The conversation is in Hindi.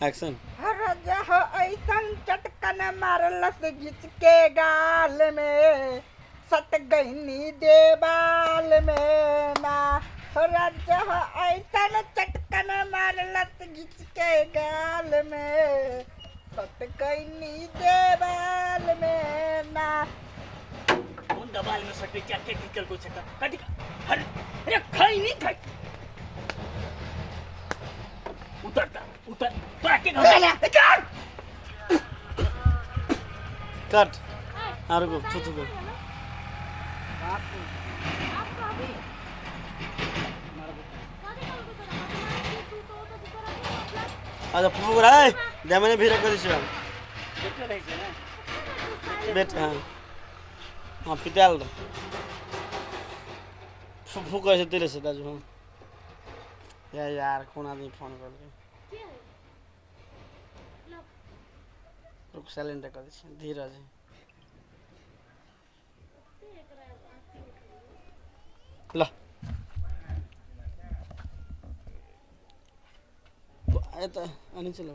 एक्शन। राजा हो ऐसन चटकन मारलस घिच के गाल में, सट गईनी देवाल में ना। हो राजा हो ऐसन चटकन मारलस घिच के गाल में, सट गईनी देवाल में ना। कौन दबाल में सटे क्या के निकल को छका काटी का हर अरे खाई नहीं खाई उतरता उतर तो आके घर कट। और को छुछु को। अच्छा फुफु राय देमने भिरे करिस बेटा रही है ना बेट हाँ हाँ पिटाल फुफु कैसे तेरे से दाजू हाँ यार कौन आदमी फोन कर के रुक साइलेंट कर दे धीरज ला आए तो आने चलो